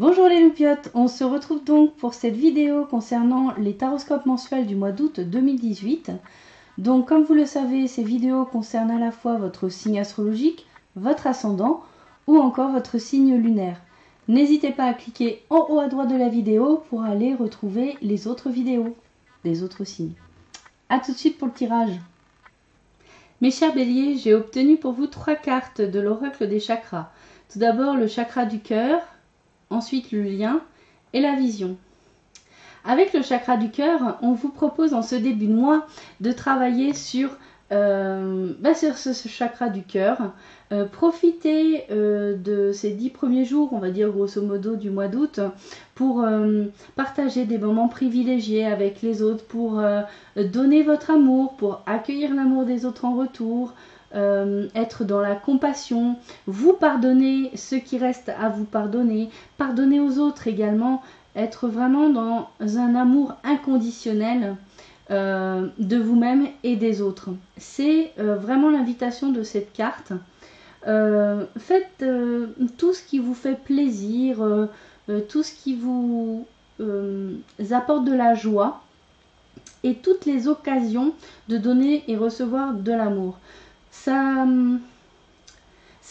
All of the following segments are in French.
Bonjour les loupiotes, on se retrouve donc pour cette vidéo concernant les taroscopes mensuels du mois d'août 2018. Donc comme vous le savez, ces vidéos concernent à la fois votre signe astrologique, votre ascendant ou encore votre signe lunaire. N'hésitez pas à cliquer en haut à droite de la vidéo pour aller retrouver les autres vidéos des autres signes. A tout de suite pour le tirage. Mes chers béliers, j'ai obtenu pour vous 3 cartes de l'oracle des chakras. Tout d'abord le chakra du cœur, ensuite le lien et la vision. Avec le chakra du cœur, on vous propose en ce début de mois de travailler sur ce chakra du cœur. Profitez de ces 10 premiers jours, on va dire grosso modo du mois d'août, pour partager des moments privilégiés avec les autres, pour donner votre amour, pour accueillir l'amour des autres en retour, être dans la compassion, vous pardonner ce qui reste à vous pardonner, pardonner aux autres également, être vraiment dans un amour inconditionnel de vous-même et des autres. C'est vraiment l'invitation de cette carte. Faites tout ce qui vous fait plaisir, tout ce qui vous apporte de la joie et toutes les occasions de donner et recevoir de l'amour. Ça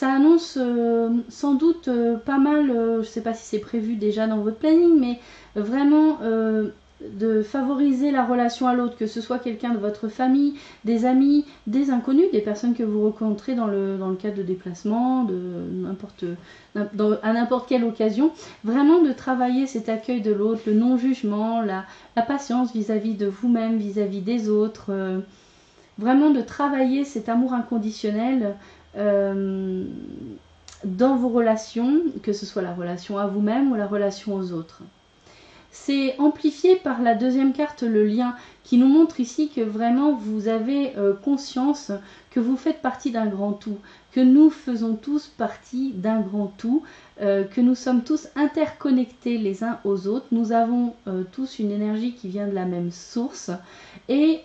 annonce sans doute pas mal, je ne sais pas si c'est prévu déjà dans votre planning, mais vraiment de favoriser la relation à l'autre, que ce soit quelqu'un de votre famille, des amis, des inconnus, des personnes que vous rencontrez dans le cadre de déplacements, à n'importe quelle occasion. Vraiment de travailler cet accueil de l'autre, le non-jugement, la patience vis-à-vis de vous-même, vis-à-vis des autres. Vraiment de travailler cet amour inconditionnel dans vos relations, que ce soit la relation à vous-même ou la relation aux autres. C'est amplifié par la deuxième carte, le lien, qui nous montre ici que vraiment vous avez conscience que vous faites partie d'un grand tout, que nous faisons tous partie d'un grand tout, que nous sommes tous interconnectés les uns aux autres, nous avons tous une énergie qui vient de la même source et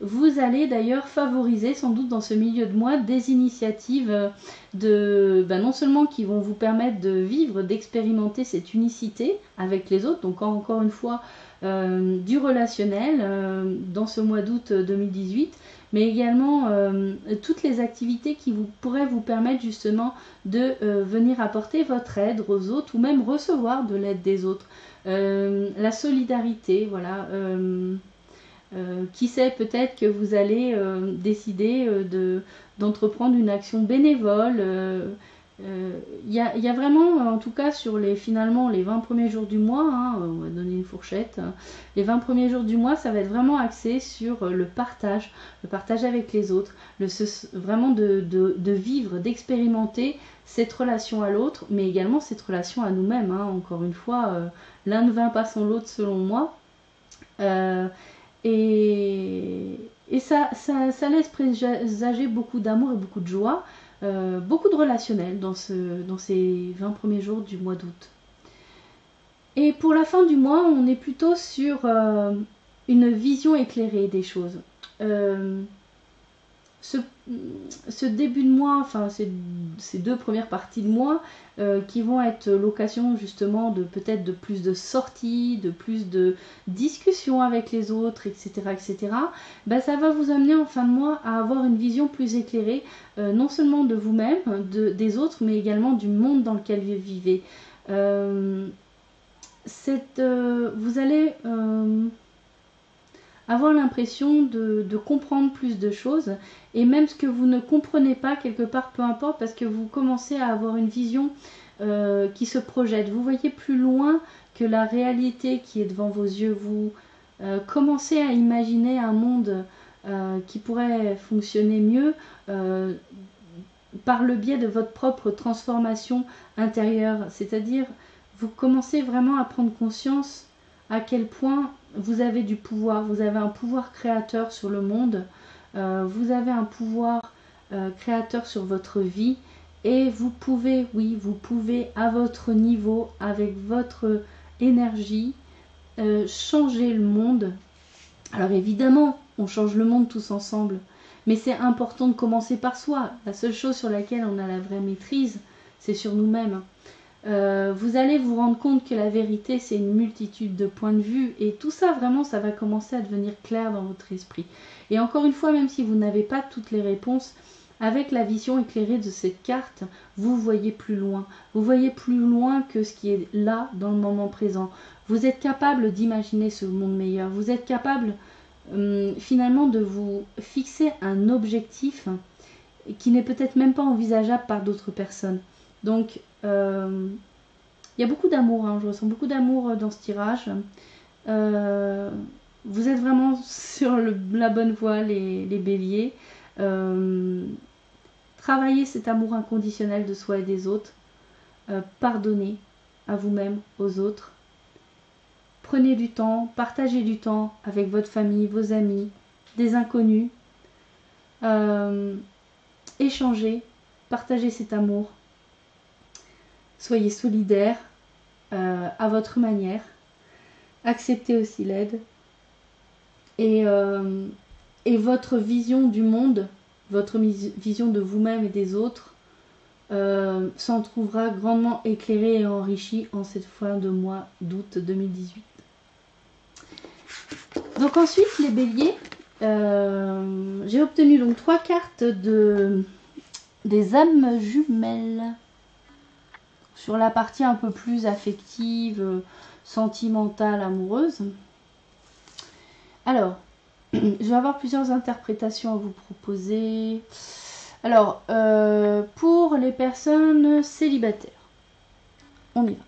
vous allez d'ailleurs favoriser sans doute dans ce milieu de mois des initiatives non seulement qui vont vous permettre de vivre, d'expérimenter cette unicité avec les autres, donc encore une fois du relationnel dans ce mois d'août 2018, mais également toutes les activités qui pourraient vous permettre justement de venir apporter votre aide aux autres ou même recevoir de l'aide des autres. La solidarité, voilà. Qui sait, peut-être que vous allez décider d'entreprendre une action bénévole. Il y a vraiment, en tout cas sur finalement les 20 premiers jours du mois, on va donner une fourchette, les 20 premiers jours du mois, ça va être vraiment axé sur le partage avec les autres, vraiment de vivre, d'expérimenter cette relation à l'autre, mais également cette relation à nous-mêmes. Encore une fois, l'un ne va pas sans l'autre selon moi. Et ça laisse présager beaucoup d'amour et beaucoup de joie, beaucoup de relationnel dans ces 20 premiers jours du mois d'août. Et pour la fin du mois, on est plutôt sur une vision éclairée des choses. Ce début de mois, enfin ces 2 premières parties de mois qui vont être l'occasion justement de peut-être de plus de sorties, de plus de discussions avec les autres, etc. Ça va vous amener en fin de mois à avoir une vision plus éclairée, non seulement de vous-même, des autres, mais également du monde dans lequel vous vivez. Vous allez avoir l'impression de comprendre plus de choses, et même ce que vous ne comprenez pas quelque part, peu importe, parce que vous commencez à avoir une vision qui se projette. Vous voyez plus loin que la réalité qui est devant vos yeux. Vous commencez à imaginer un monde qui pourrait fonctionner mieux par le biais de votre propre transformation intérieure. C'est-à-dire, vous commencez vraiment à prendre conscience à quel point vous avez du pouvoir, vous avez un pouvoir créateur sur le monde, vous avez un pouvoir créateur sur votre vie, et vous pouvez à votre niveau, avec votre énergie, changer le monde. Alors évidemment, on change le monde tous ensemble, mais c'est important de commencer par soi. La seule chose sur laquelle on a la vraie maîtrise, c'est sur nous-mêmes. Vous allez vous rendre compte que la vérité, c'est une multitude de points de vue. Et tout ça, vraiment, ça va commencer à devenir clair dans votre esprit. Et encore une fois, même si vous n'avez pas toutes les réponses, avec la vision éclairée de cette carte, vous voyez plus loin. Vous voyez plus loin que ce qui est là, dans le moment présent. Vous êtes capable d'imaginer ce monde meilleur. Vous êtes capable, finalement, de vous fixer un objectif qui n'est peut-être même pas envisageable par d'autres personnes. Donc, il y a beaucoup d'amour, hein, je ressens beaucoup d'amour dans ce tirage. Vous êtes vraiment sur la bonne voie, les béliers. Travaillez cet amour inconditionnel de soi et des autres. Pardonnez à vous-même, aux autres. Prenez du temps, partagez du temps avec votre famille, vos amis, des inconnus. Échangez, partagez cet amour. Soyez solidaires à votre manière. Acceptez aussi l'aide. Et votre vision du monde, votre vision de vous-même et des autres s'en trouvera grandement éclairée et enrichie en cette fin de mois d'août 2018. Donc ensuite, les béliers, j'ai obtenu donc 3 cartes des âmes jumelles. Sur la partie un peu plus affective, sentimentale, amoureuse. Alors, je vais avoir plusieurs interprétations à vous proposer. Alors, pour les personnes célibataires, on y va.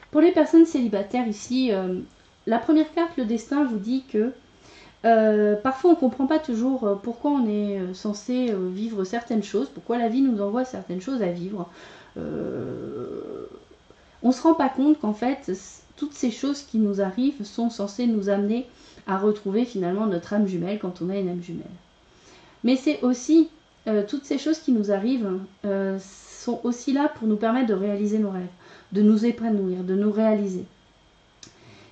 Pour les personnes célibataires ici, la première carte, le destin, vous dit que parfois on ne comprend pas toujours pourquoi on est censé vivre certaines choses, pourquoi la vie nous envoie certaines choses à vivre. On ne se rend pas compte qu'en fait, toutes ces choses qui nous arrivent sont censées nous amener à retrouver finalement notre âme jumelle quand on a une âme jumelle. Mais c'est aussi, toutes ces choses qui nous arrivent sont aussi là pour nous permettre de réaliser nos rêves, de nous épanouir, de nous réaliser.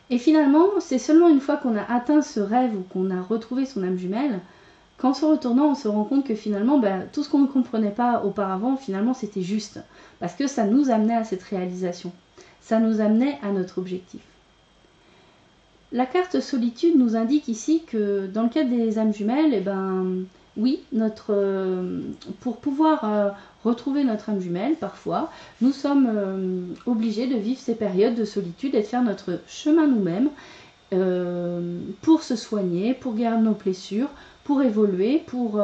Et finalement, c'est seulement une fois qu'on a atteint ce rêve ou qu'on a retrouvé son âme jumelle, qu'en se retournant, on se rend compte que finalement, tout ce qu'on ne comprenait pas auparavant, finalement, c'était juste. Parce que ça nous amenait à cette réalisation. Ça nous amenait à notre objectif. La carte solitude nous indique ici que dans le cadre des âmes jumelles, oui, pour pouvoir retrouver notre âme jumelle, parfois, nous sommes obligés de vivre ces périodes de solitude et de faire notre chemin nous-mêmes pour se soigner, pour guérir nos blessures, pour évoluer, pour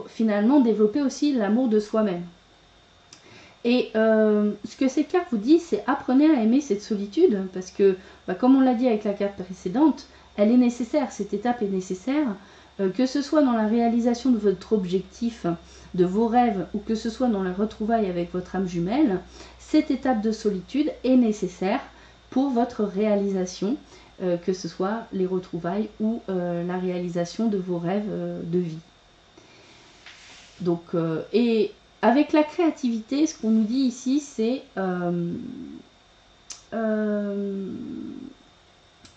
finalement développer aussi l'amour de soi-même. Et ce que cette carte vous dit, c'est apprenez à aimer cette solitude, parce que, comme on l'a dit avec la carte précédente, elle est nécessaire, cette étape est nécessaire, que ce soit dans la réalisation de votre objectif, de vos rêves, ou que ce soit dans la retrouvaille avec votre âme jumelle, cette étape de solitude est nécessaire pour votre réalisation, que ce soit les retrouvailles ou la réalisation de vos rêves de vie. Donc, et avec la créativité, ce qu'on nous dit ici, c'est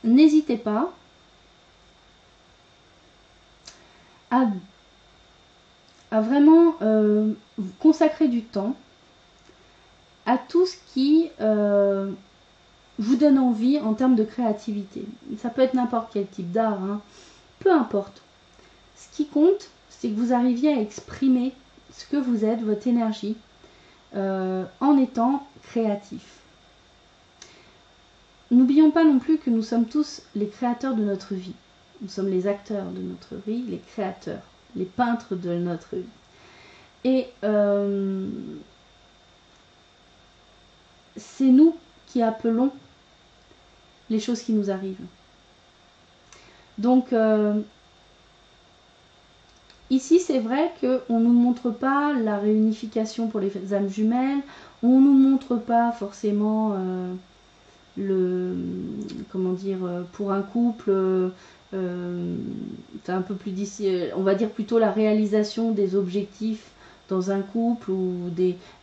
n'hésitez pas à vraiment vous consacrer du temps à tout ce qui vous donne envie en termes de créativité. Ça peut être n'importe quel type d'art, hein. Peu importe. Ce qui compte, c'est que vous arriviez à exprimer ce que vous êtes, votre énergie, en étant créatif. N'oublions pas non plus que nous sommes tous les créateurs de notre vie. Nous sommes les acteurs de notre vie, les créateurs, les peintres de notre vie. Et c'est nous qui appelons les choses qui nous arrivent. Donc, ici, c'est vrai qu'on ne nous montre pas la réunification pour les âmes jumelles, on ne nous montre pas forcément pour un couple, c'est un peu plus difficile, on va dire plutôt la réalisation des objectifs dans un couple ou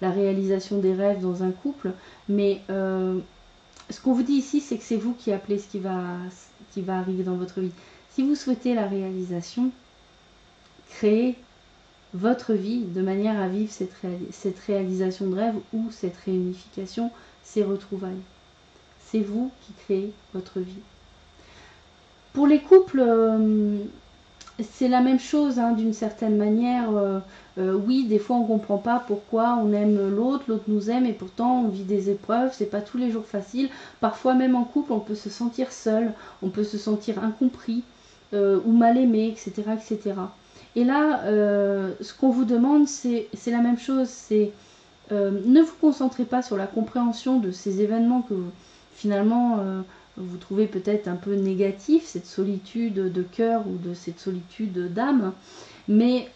la réalisation des rêves dans un couple, mais ce qu'on vous dit ici, c'est que c'est vous qui appelez ce qui va arriver dans votre vie. Si vous souhaitez la réalisation, créez votre vie de manière à vivre cette réalisation de rêve ou cette réunification, ces retrouvailles. C'est vous qui créez votre vie. Pour les couples, c'est la même chose hein, d'une certaine manière. Oui, des fois on ne comprend pas pourquoi on aime l'autre, l'autre nous aime et pourtant on vit des épreuves, c'est pas tous les jours facile. Parfois même en couple on peut se sentir seul, on peut se sentir incompris ou mal aimé, etc. etc. Et là, ce qu'on vous demande, c'est la même chose, c'est ne vous concentrez pas sur la compréhension de ces événements que finalement vous trouvez peut-être un peu négatifs, cette solitude de cœur ou de cette solitude d'âme, mais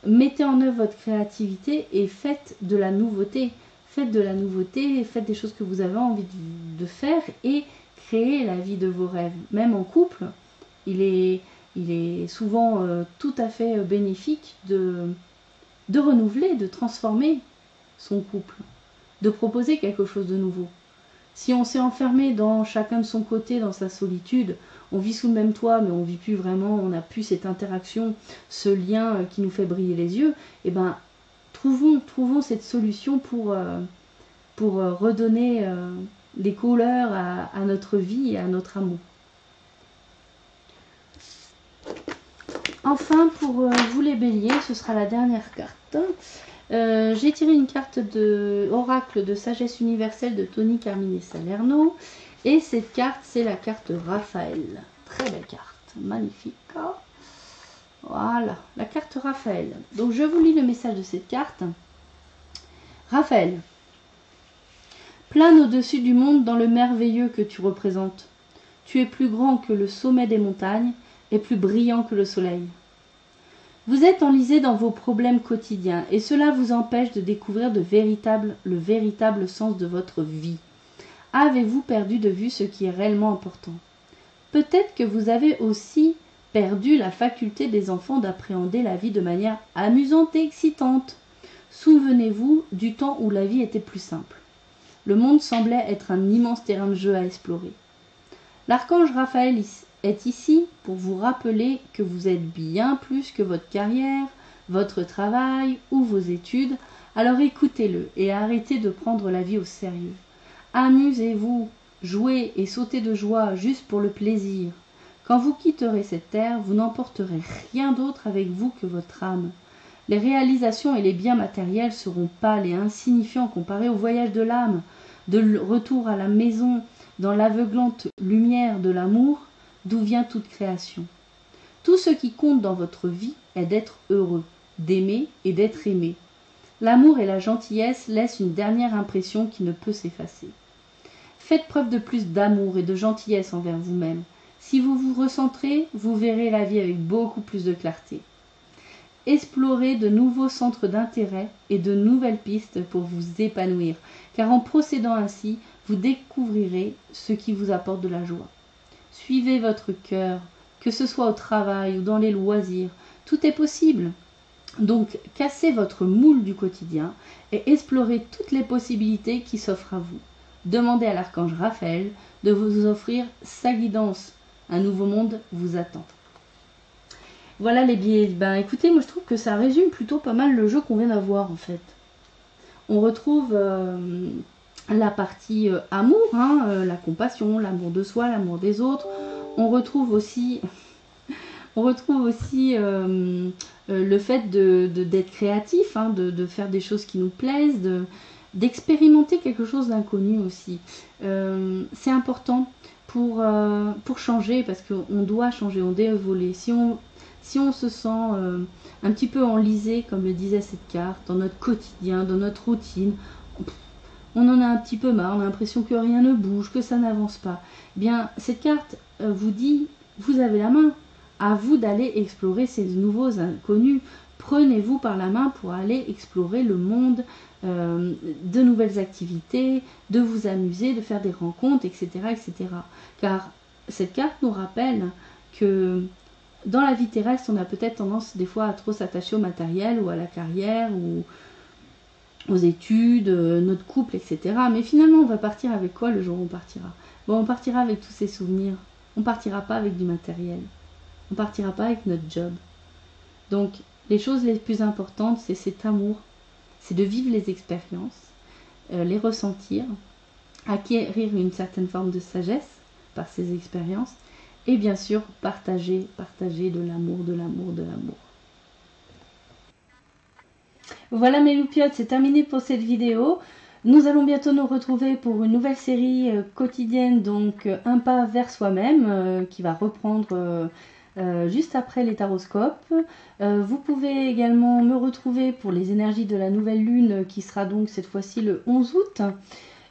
mettez en œuvre votre créativité et faites de la nouveauté. Faites de la nouveauté, faites des choses que vous avez envie de faire et créez la vie de vos rêves. Même en couple, il est souvent tout à fait bénéfique de renouveler, de transformer son couple, de proposer quelque chose de nouveau. Si on s'est enfermé dans chacun de son côté, dans sa solitude, on vit sous le même toit, mais on vit plus vraiment, on n'a plus cette interaction, ce lien qui nous fait briller les yeux, et ben trouvons cette solution pour redonner des couleurs à notre vie et à notre amour. Enfin, pour vous les béliers, ce sera la dernière carte. J'ai tiré une carte de oracle de sagesse universelle de Tony Carmine Salerno. Et cette carte, c'est la carte Raphaël. Très belle carte, magnifique. Voilà, la carte Raphaël. Donc je vous lis le message de cette carte. Raphaël, plane au-dessus du monde dans le merveilleux que tu représentes. Tu es plus grand que le sommet des montagnes et plus brillant que le soleil. Vous êtes enlisé dans vos problèmes quotidiens et cela vous empêche de découvrir le véritable sens de votre vie. Avez-vous perdu de vue ce qui est réellement important? Peut-être que vous avez aussi perdu la faculté des enfants d'appréhender la vie de manière amusante et excitante. Souvenez-vous du temps où la vie était plus simple. Le monde semblait être un immense terrain de jeu à explorer. L'archange Raphaël est ici pour vous rappeler que vous êtes bien plus que votre carrière, votre travail ou vos études, alors écoutez-le et arrêtez de prendre la vie au sérieux. Amusez-vous, jouez et sautez de joie juste pour le plaisir. Quand vous quitterez cette terre, vous n'emporterez rien d'autre avec vous que votre âme. Les réalisations et les biens matériels seront pâles et insignifiants comparés au voyage de l'âme, de retour à la maison, dans l'aveuglante lumière de l'amour, d'où vient toute création. Tout ce qui compte dans votre vie est d'être heureux, d'aimer et d'être aimé. L'amour et la gentillesse laissent une dernière impression qui ne peut s'effacer. Faites preuve de plus d'amour et de gentillesse envers vous-même. Si vous vous recentrez, vous verrez la vie avec beaucoup plus de clarté. Explorez de nouveaux centres d'intérêt et de nouvelles pistes pour vous épanouir, car en procédant ainsi, vous découvrirez ce qui vous apporte de la joie. Suivez votre cœur, que ce soit au travail ou dans les loisirs, tout est possible. Donc, cassez votre moule du quotidien et explorez toutes les possibilités qui s'offrent à vous. Demandez à l'archange Raphaël de vous offrir sa guidance. Un nouveau monde vous attend. Voilà les biais. Ben écoutez, moi je trouve que ça résume plutôt pas mal le jeu qu'on vient d'avoir en fait. On retrouve la partie amour, la compassion, l'amour de soi, l'amour des autres. On retrouve aussi le fait d'être créatif, de faire des choses qui nous plaisent, d'expérimenter quelque chose d'inconnu aussi. C'est important pour changer, parce qu'on doit changer, on doit évoluer. Si on se sent un petit peu enlisé, comme le disait cette carte, dans notre quotidien, dans notre routine, on en a un petit peu marre, on a l'impression que rien ne bouge, que ça n'avance pas. Eh bien, cette carte vous dit, vous avez la main, à vous d'aller explorer ces nouveaux inconnus. Prenez-vous par la main pour aller explorer le monde, de nouvelles activités, de vous amuser, de faire des rencontres, etc., etc. Car cette carte nous rappelle que dans la vie terrestre, on a peut-être tendance des fois à trop s'attacher au matériel ou à la carrière ou aux études, notre couple, etc. Mais finalement, on va partir avec quoi le jour où on partira? Bon, on partira avec tous ces souvenirs. On partira pas avec du matériel. On partira pas avec notre job. Donc, les choses les plus importantes, c'est cet amour, c'est de vivre les expériences, les ressentir, acquérir une certaine forme de sagesse par ces expériences, et bien sûr partager de l'amour, de l'amour, de l'amour. Voilà mes loupiotes, c'est terminé pour cette vidéo. Nous allons bientôt nous retrouver pour une nouvelle série quotidienne, donc un pas vers soi-même, qui va reprendre juste après les taroscopes. Vous pouvez également me retrouver pour les énergies de la nouvelle lune, qui sera donc cette fois-ci le 11 août.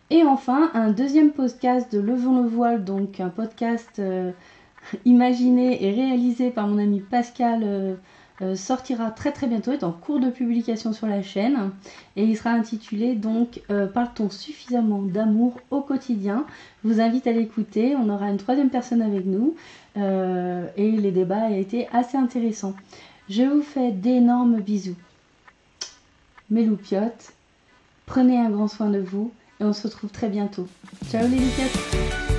Et enfin, un deuxième podcast de Levons le voile, donc un podcast imaginé et réalisé par mon ami Pascal, sortira très très bientôt, est en cours de publication sur la chaîne, et il sera intitulé donc Parle-t-on suffisamment d'amour au quotidien. Je vous invite à l'écouter, on aura une troisième personne avec nous, et les débats ont été assez intéressants. Je vous fais d'énormes bisous. Mes loupiotes, prenez un grand soin de vous, et on se retrouve très bientôt. Ciao les loupiotes!